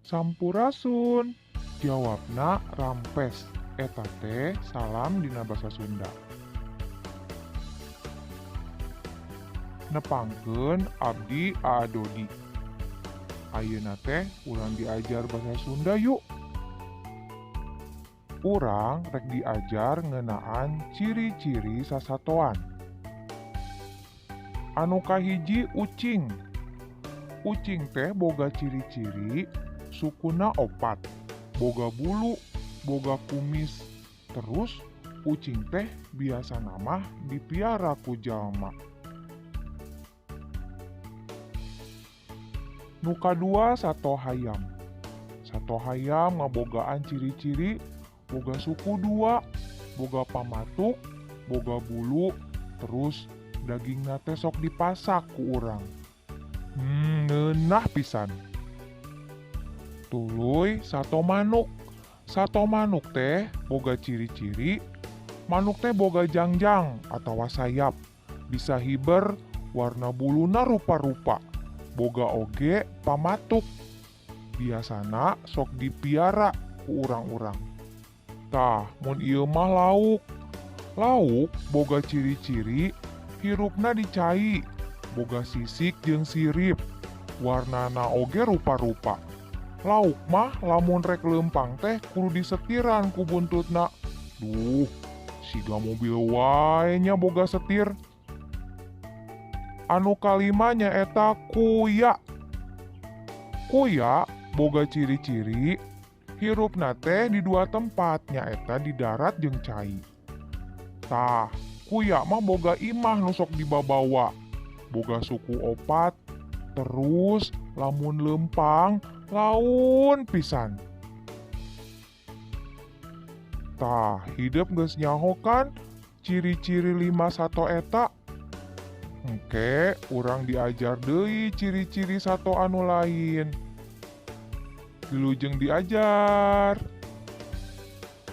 Sampurasun. Jawabna rampes. Eta teh salam dina basa Sunda. Nepangkeun abdi aadodi. Ayeuna teh urang diajar basa Sunda yuk. Urang rek diajar ngeunaan ciri-ciri sasatoan. Anu kahiji ucing. Ucing teh boga ciri-ciri sukuna opat, boga bulu, boga kumis. Terus ucing teh biasa namah dipiara ku jalma. Nu kadua sato hayam. Sato hayam ngabogaan ciri-ciri boga suku dua, boga pamatuk, boga bulu, terus dagingna teh sok dipasak ku urang. Ngeunah pisan. Tuluy sato manuk. Sato manuk teh boga ciri-ciri manuk teh boga jangjang atawa sayap. Bisa hiber, warna buluna rupa-rupa. Boga oge pamatuk. Biasana sok dipiara ku urang-urang. Tah, mun ieu mah lauk. Lauk boga ciri-ciri hirupna dicai, boga sisik jeung sirip. Warnana oge rupa-rupa. Lauk mah lamun rek leumpang teh kudu disetiran ku buntutna. Duh, siga mobil wae nya boga setir. Anu kalima nyaeta kuya. Kuya boga ciri-ciri hirupna teh di dua tempat, nyaeta di darat jeung cai. Tah, kuya mah boga imah nu sok dibabawa. Boga suku opat, terus lamun leumpang laun pisan. Tah, hidup geus nyaho kan ciri-ciri 5 sato eta. Engke, urang diajar deui ciri-ciri sato anu lain. Wilujeng diajar.